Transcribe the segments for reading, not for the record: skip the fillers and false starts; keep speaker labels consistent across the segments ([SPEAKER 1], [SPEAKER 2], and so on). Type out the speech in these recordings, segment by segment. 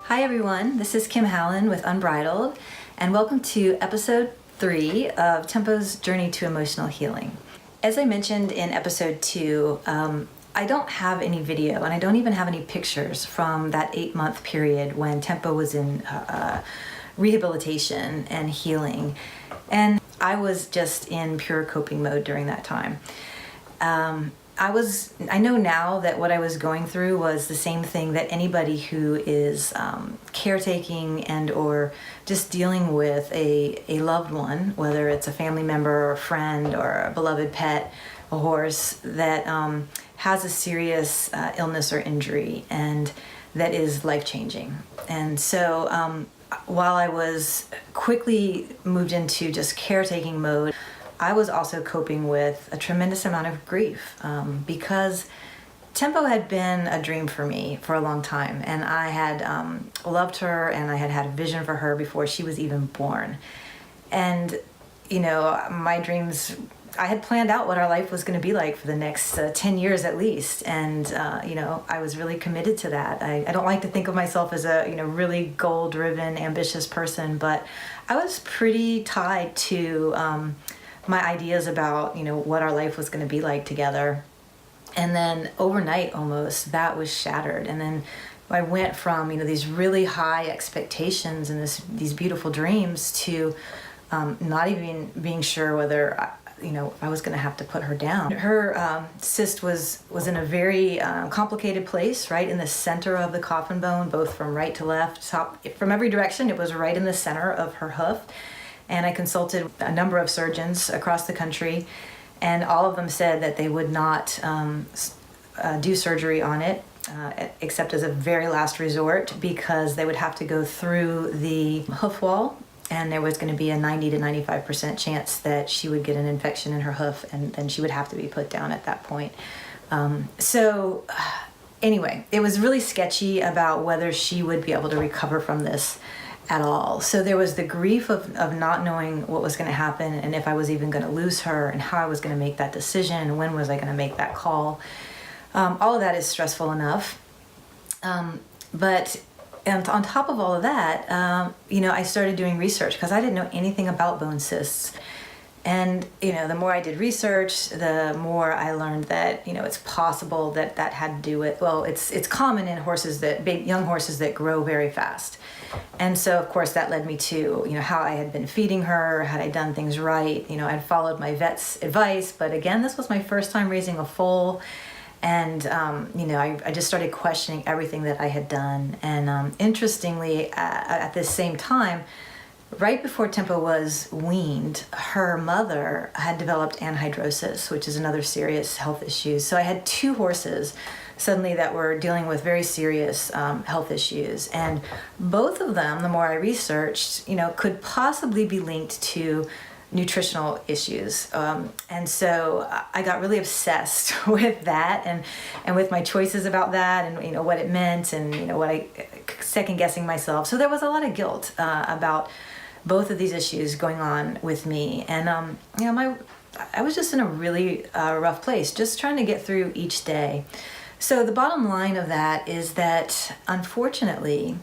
[SPEAKER 1] Hi everyone, this is Kim Hallen with Unbridled, and welcome to episode 3 of Tempo's Journey to Emotional Healing. As I mentioned in episode 2, I don't have any video and I don't even have any pictures from that 8-month period when Tempo was in rehabilitation and healing. And I was just in pure coping mode during that time. I know now that what I was going through was the same thing that anybody who is caretaking and or just dealing with a loved one, whether it's a family member or a friend or a beloved pet, a horse, that has a serious illness or injury and that is life-changing. And so while I was quickly moved into just caretaking mode, I was also coping with a tremendous amount of grief because Tempo had been a dream for me for a long time, and I had loved her and I had had a vision for her before she was even born. And, you know, my dreams, I had planned out what our life was going to be like for the next 10 years at least. And, you know, I was really committed to that. I don't like to think of myself as a, really goal-driven, ambitious person, but I was pretty tied to my ideas about, what our life was going to be like together. And then overnight almost, that was shattered. And then I went from, these really high expectations and these beautiful dreams to not even being sure whether, I was going to have to put her down. Her cyst was in a very complicated place, right in the center of the coffin bone, both from right to left, top, from every direction. It was right in the center of her hoof. And I consulted a number of surgeons across the country, and all of them said that they would not do surgery on it, except as a very last resort, because they would have to go through the hoof wall, and there was going to be a 90 to 95% chance that she would get an infection in her hoof, and then she would have to be put down at that point. Anyway, it was really sketchy about whether she would be able to recover from this at all. So there was the grief of not knowing what was going to happen and if I was even going to lose her and how I was going to make that decision, when was I going to make that call. All of that is stressful enough. But on top of all of that, I started doing research because I didn't know anything about bone cysts. And, the more I did research, the more I learned that, it's possible that had to do with, it's common in horses young horses that grow very fast. And so, of course, that led me to, how I had been feeding her, had I done things right, I'd followed my vet's advice. But again, this was my first time raising a foal. And, I just started questioning everything that I had done. And interestingly, at this same time, right before Tempo was weaned, her mother had developed anhidrosis, which is another serious health issue. So I had 2 horses suddenly that were dealing with very serious health issues. And both of them, the more I researched, could possibly be linked to nutritional issues. And so I got really obsessed with that and with my choices about that and, what it meant and, what I second guessing myself. So there was a lot of guilt about both of these issues going on with me. And, I was just in a really rough place, just trying to get through each day. So the bottom line of that is that, unfortunately,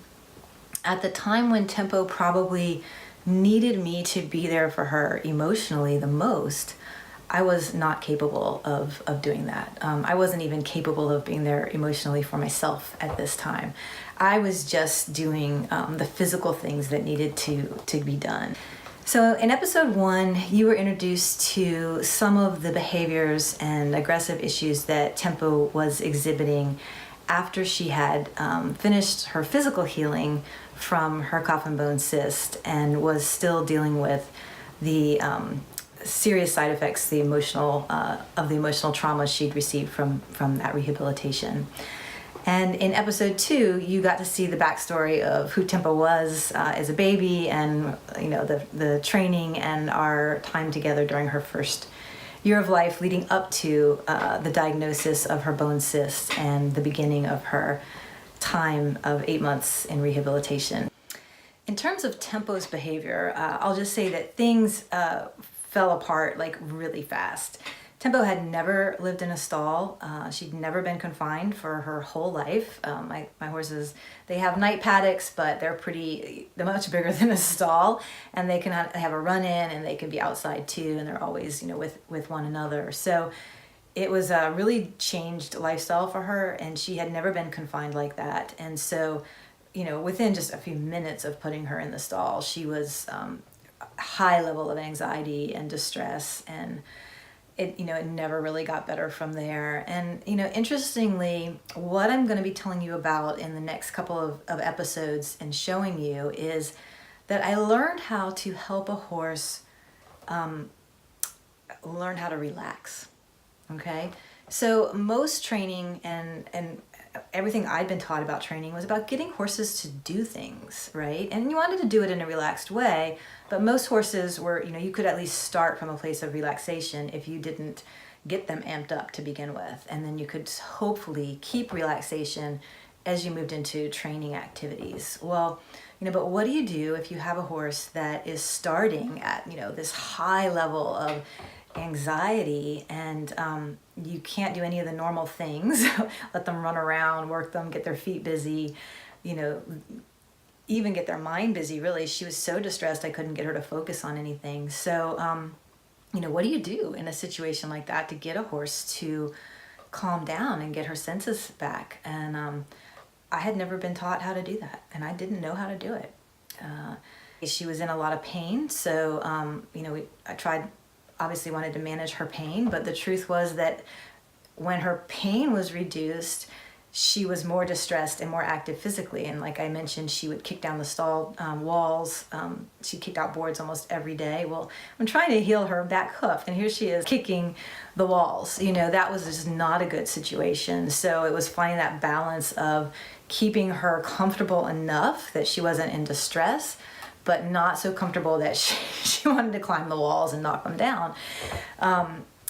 [SPEAKER 1] at the time when Tempo probably needed me to be there for her emotionally the most, I was not capable of doing that. I wasn't even capable of being there emotionally for myself at this time. I was just doing the physical things that needed to be done. So in episode 1, you were introduced to some of the behaviors and aggressive issues that Tempo was exhibiting after she had finished her physical healing from her coffin bone cyst and was still dealing with the serious side effects, the emotional trauma she'd received from that rehabilitation. And in episode 2, you got to see the backstory of who Tempo was as a baby and, the training and our time together during her first year of life leading up to the diagnosis of her bone cyst and the beginning of her time of 8 months in rehabilitation. In terms of Tempo's behavior, I'll just say that things fell apart like really fast. Tempo had never lived in a stall. She'd never been confined for her whole life. My horses, they have night paddocks, but they're much bigger than a stall, and they can have a run in, and they can be outside too, and they're always, with one another. So it was a really changed lifestyle for her, and she had never been confined like that. And so, within just a few minutes of putting her in the stall, she was a high level of anxiety and distress, and it never really got better from there. And interestingly, what I'm going to be telling you about in the next couple of episodes and showing you is that I learned how to help a horse learn how to relax. Okay, so most training and everything I'd been taught about training was about getting horses to do things, right? And you wanted to do it in a relaxed way, but most horses were, you could at least start from a place of relaxation if you didn't get them amped up to begin with. And then you could hopefully keep relaxation as you moved into training activities. Well, but what do you do if you have a horse that is starting at, this high level of anxiety, and you can't do any of the normal things? Let them run around, work them, get their feet busy, even get their mind busy. Really, she was so distressed I couldn't get her to focus on anything. So what do you do in a situation like that to get a horse to calm down and get her senses back? And I had never been taught how to do that, and I didn't know how to do it. She was in a lot of pain, so I tried, obviously wanted to manage her pain, but the truth was that when her pain was reduced, she was more distressed and more active physically. And like I mentioned, she would kick down the stall walls. She kicked out boards almost every day. Well, I'm trying to heal her back hoof, and here she is kicking the walls. That was just not a good situation. So it was finding that balance of keeping her comfortable enough that she wasn't in distress, but not so comfortable that she wanted to climb the walls and knock them down.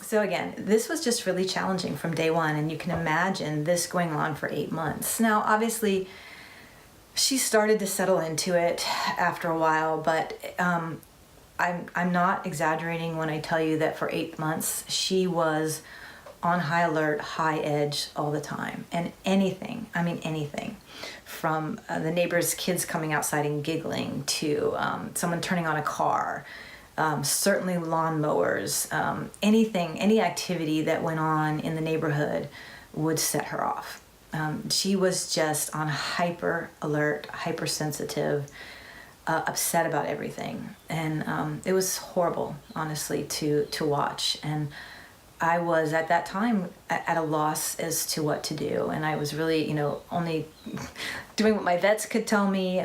[SPEAKER 1] So again, this was just really challenging from day one, and you can imagine this going on for 8 months. Now, obviously, she started to settle into it after a while, but I'm not exaggerating when I tell you that for 8 months, she was on high alert, high edge all the time. And anything from the neighbors' kids coming outside and giggling to someone turning on a car, certainly lawnmowers, any activity that went on in the neighborhood would set her off. She was just on hyper alert, hypersensitive, upset about everything. And it was horrible, honestly, to watch. And I was at that time at a loss as to what to do. And I was really, only doing what my vets could tell me.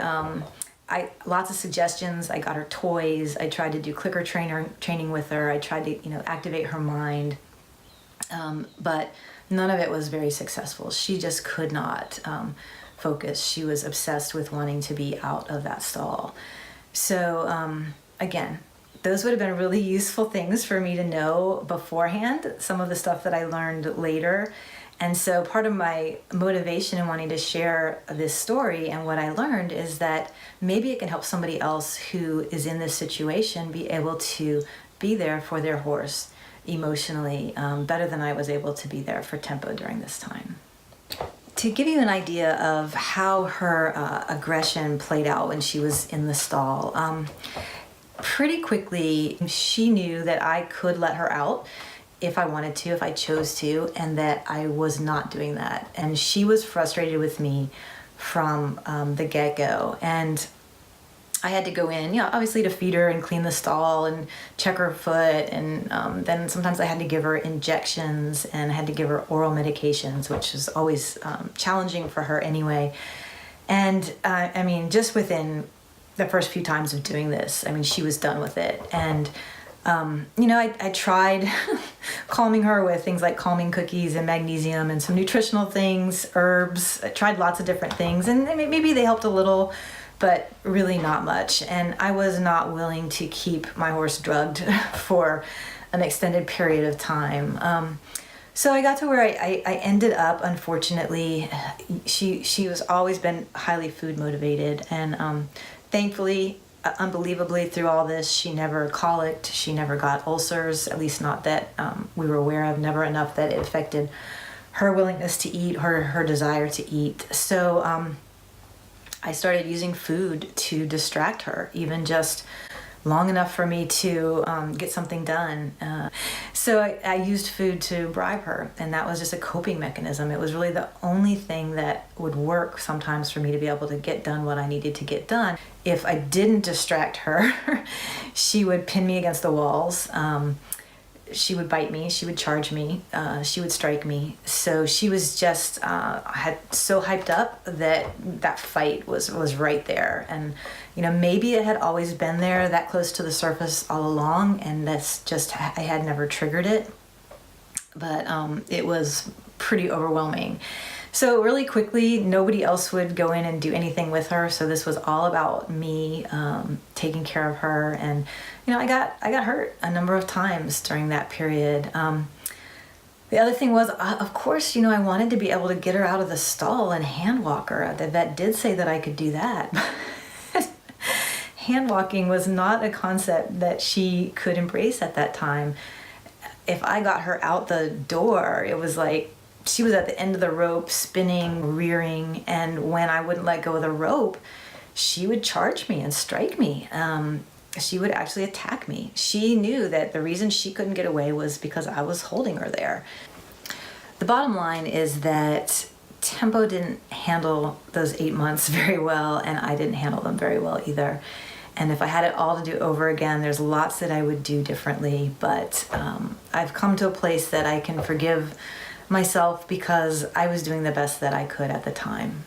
[SPEAKER 1] Lots of suggestions. I got her toys. I tried to do clicker training with her. I tried to, activate her mind. But none of it was very successful. She just could not focus. She was obsessed with wanting to be out of that stall. So again, those would have been really useful things for me to know beforehand, some of the stuff that I learned later. And so part of my motivation in wanting to share this story and what I learned is that maybe it can help somebody else who is in this situation be able to be there for their horse emotionally better than I was able to be there for Tempo during this time. To give you an idea of how her aggression played out when she was in the stall, pretty quickly she knew that I could let her out if I wanted to, if I chose to, and that I was not doing that. And she was frustrated with me from the get-go. And I had to go in, obviously to feed her and clean the stall and check her foot. And then sometimes I had to give her injections and I had to give her oral medications, which was always challenging for her anyway. And just within the first few times of doing this, she was done with it. And I tried calming her with things like calming cookies and magnesium and some nutritional things, herbs. I tried lots of different things, and maybe they helped a little, but really not much. And I was not willing to keep my horse drugged for an extended period of time. So I got to where I ended up, unfortunately, she was always been highly food motivated, and thankfully, unbelievably, through all this, she never colicked, she never got ulcers, at least not that we were aware of, never enough that it affected her willingness to eat, her desire to eat. So I started using food to distract her, even just long enough for me to get something done. So I used food to bribe her, and that was just a coping mechanism. It was really the only thing that would work sometimes for me to be able to get done what I needed to get done. If I didn't distract her, she would pin me against the walls. She would bite me, she would charge me, she would strike me. So she was just had so hyped up that fight was right there. And maybe it had always been there, that close to the surface all along, and that's just, I had never triggered it. But it was pretty overwhelming. So really quickly, nobody else would go in and do anything with her. So this was all about me taking care of her. And I got hurt a number of times during that period. The other thing was, of course, I wanted to be able to get her out of the stall and hand walk her. The vet did say that I could do that. Hand walking was not a concept that she could embrace at that time. If I got her out the door, it was like she was at the end of the rope, spinning, rearing, and when I wouldn't let go of the rope, she would charge me and strike me. She would actually attack me. She knew that the reason she couldn't get away was because I was holding her there. The bottom line is that Tempo didn't handle those 8 months very well, and I didn't handle them very well either. And if I had it all to do over again, there's lots that I would do differently, but I've come to a place that I can forgive myself because I was doing the best that I could at the time.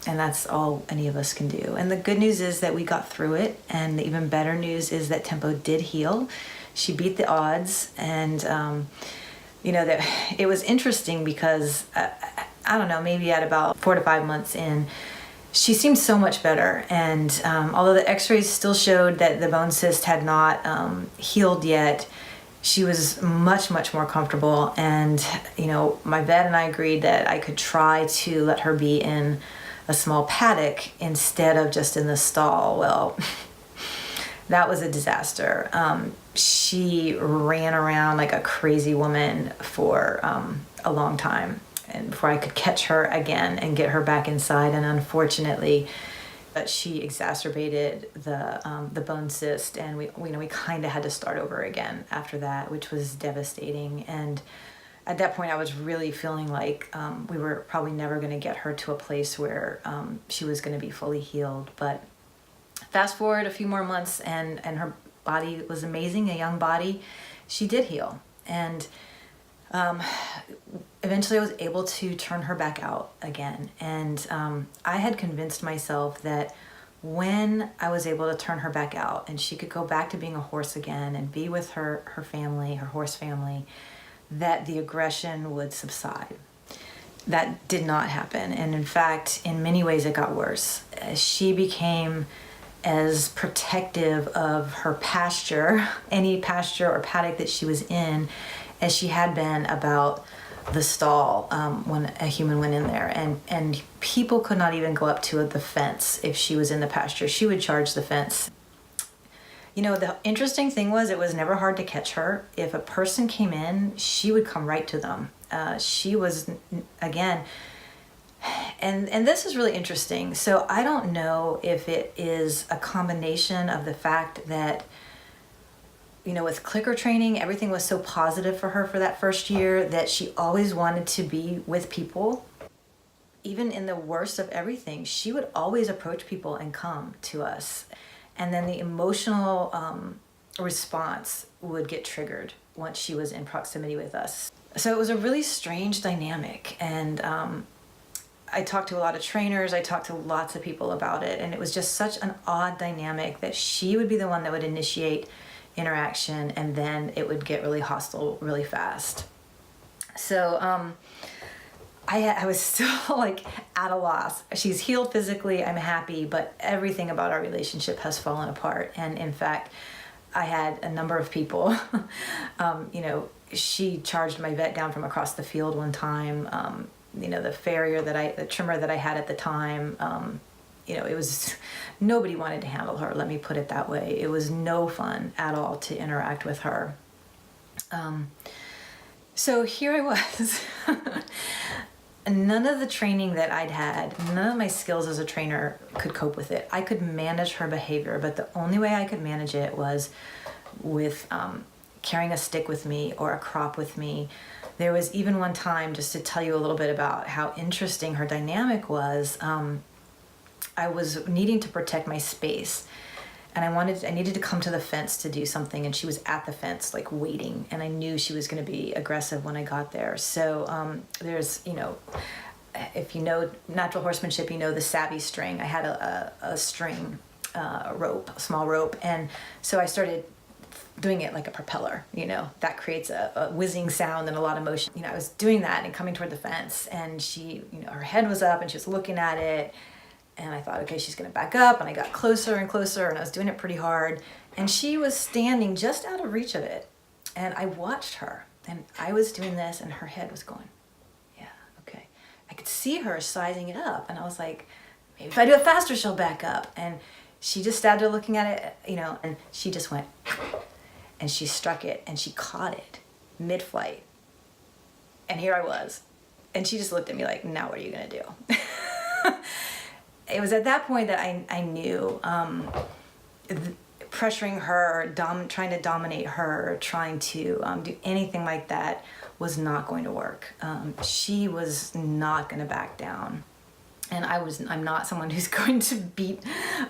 [SPEAKER 1] And that's all any of us can do. And the good news is that we got through it. And the even better news is that Tempo did heal. She beat the odds. And, that it was interesting because, I don't know, maybe at about 4 to 5 months in, she seemed so much better. And although the x-rays still showed that the bone cyst had not healed yet, she was much, much more comfortable. And, my vet and I agreed that I could try to let her be in a small paddock instead of just in the stall. Well, that was a disaster. She ran around like a crazy woman for a long time, and before I could catch her again and get her back inside. And unfortunately, she exacerbated the bone cyst, and we kind of had to start over again after that, which was devastating. And at that point, I was really feeling like we were probably never going to get her to a place where she was going to be fully healed. But fast forward a few more months, and her body was amazing, a young body. She did heal. And eventually I was able to turn her back out again. And I had convinced myself that when I was able to turn her back out and she could go back to being a horse again and be with her family, her horse family, that the aggression would subside. That did not happen. And in fact, in many ways it got worse. She became as protective of her pasture, any pasture or paddock that she was in, as she had been about the stall when a human went in there. And people could not even go up to the fence if she was in the pasture. She would charge the fence. The interesting thing was, it was never hard to catch her. If a person came in, she would come right to them. She was, again, and this is really interesting. So I don't know if it is a combination of the fact that, with clicker training, everything was so positive for her for that first year that she always wanted to be with people. Even in the worst of everything, she would always approach people and come to us. And then the emotional response would get triggered once she was in proximity with us. So it was a really strange dynamic. And I talked to a lot of trainers, I talked to lots of people about it, and it was just such an odd dynamic that she would be the one that would initiate interaction, and then it would get really hostile really fast. So I was still like at a loss. She's healed physically, I'm happy, but everything about our relationship has fallen apart. And in fact, I had a number of people, she charged my vet down from across the field one time. The farrier the trimmer that I had at the time, it was, nobody wanted to handle her, let me put it that way. It was no fun at all to interact with her. So here I was. None of the training that I'd had, none of my skills as a trainer could cope with it. I could manage her behavior, but the only way I could manage it was with carrying a stick with me or a crop with me. There was even one time, just to tell you a little bit about how interesting her dynamic was, I was needing to protect my space. And I needed to come to the fence to do something, and she was at the fence, like waiting, and I knew she was going to be aggressive when I got there. So there's, if you know natural horsemanship, the savvy string. I had a string, rope, a small rope, and so I started doing it like a propeller, that creates a whizzing sound and a lot of motion. I was doing that and coming toward the fence, and she, her head was up and she was looking at it. And I thought, okay, she's going to back up. And I got closer and closer, and I was doing it pretty hard. And she was standing just out of reach of it. And I watched her, and I was doing this, and her head was going, yeah, okay. I could see her sizing it up. And I was like, maybe if I do it faster, she'll back up. And she just started looking at it, and she just went, and she struck it, and she caught it mid-flight. And here I was. And she just looked at me like, now what are you going to do? It was at that point that I knew pressuring her, trying to dominate her, trying to do anything like that was not going to work. She was not going to back down. And I'm not someone who's going to beat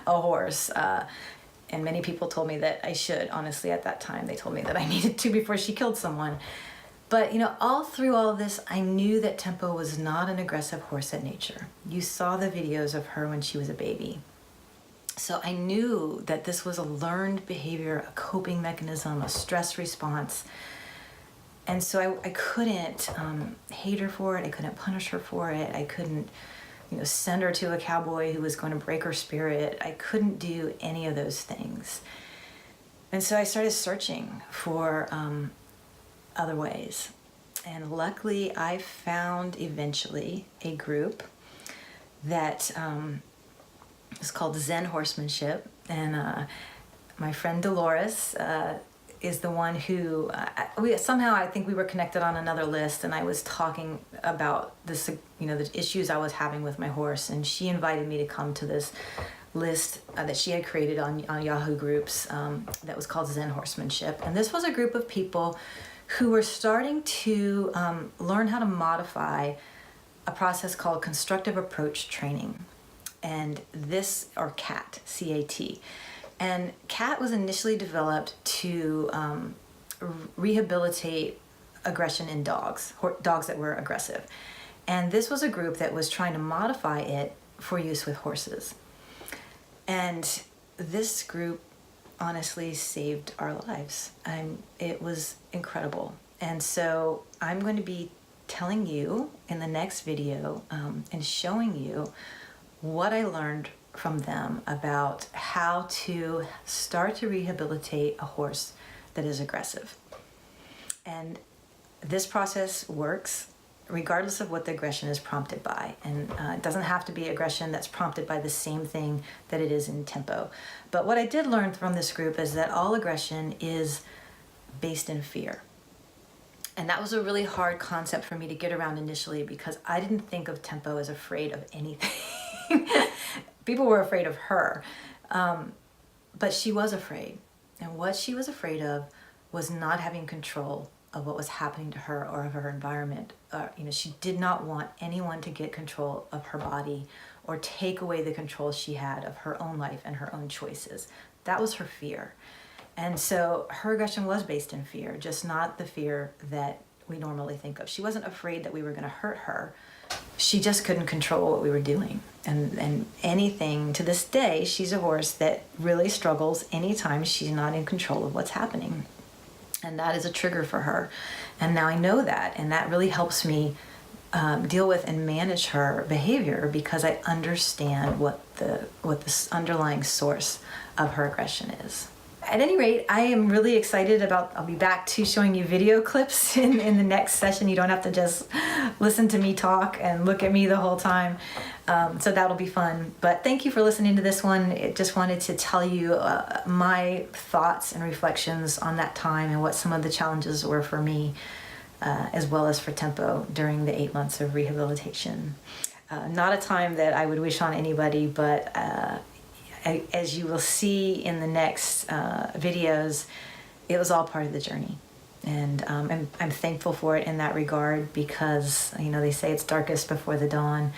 [SPEAKER 1] a horse. And many people told me that I should, honestly, at that time. They told me that I needed to before she killed someone. But, all through all of this, I knew that Tempo was not an aggressive horse at nature. You saw the videos of her when she was a baby. So I knew that this was a learned behavior, a coping mechanism, a stress response. And so I couldn't hate her for it. I couldn't punish her for it. I couldn't, send her to a cowboy who was going to break her spirit. I couldn't do any of those things. And so I started searching for other ways. And luckily I found eventually a group that is called Zen Horsemanship. And my friend Dolores is the one who, I think we were connected on another list, and I was talking about this, the issues I was having with my horse, and she invited me to come to this list that she had created on Yahoo Groups that was called Zen Horsemanship. And this was a group of people who were starting to learn how to modify a process called constructive approach training. And this, or CAT, C-A-T. And CAT was initially developed to rehabilitate aggression in dogs that were aggressive. And this was a group that was trying to modify it for use with horses. And this group honestly saved our lives. It was incredible. And so I'm going to be telling you in the next video and showing you what I learned from them about how to start to rehabilitate a horse that is aggressive. And this process works regardless of what the aggression is prompted by. And it doesn't have to be aggression that's prompted by the same thing that it is in Tempo. But what I did learn from this group is that all aggression is based in fear. And that was a really hard concept for me to get around initially, because I didn't think of Tempo as afraid of anything. People were afraid of her, but she was afraid. And what she was afraid of was not having control of what was happening to her or of her environment. She did not want anyone to get control of her body or take away the control she had of her own life and her own choices. That was her fear. And so her aggression was based in fear, just not the fear that we normally think of. She wasn't afraid that we were going to hurt her. She just couldn't control what we were doing. And anything, to this day, she's a horse that really struggles anytime she's not in control of what's happening. And that is a trigger for her. And now I know that, and that really helps me deal with and manage her behavior, because I understand what the underlying source of her aggression is. at any rate, I am really excited about, I'll be back to showing you video clips in the next session. You don't have to just listen to me talk and look at me the whole time. So that'll be fun. But thank you for listening to this one. It just wanted to tell you my thoughts and reflections on that time and what some of the challenges were for me, as well as for Tempo during the 8 months of rehabilitation. Not a time that I would wish on anybody, but as you will see in the next videos, it was all part of the journey. And I'm thankful for it in that regard, because, you know, they say it's darkest before the dawn.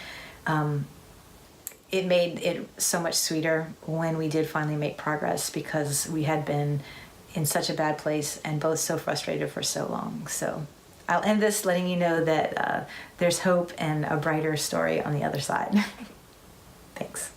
[SPEAKER 1] It made it so much sweeter when we did finally make progress, because we had been in such a bad place and both so frustrated for so long. So I'll end this letting you know that there's hope and a brighter story on the other side. Thanks.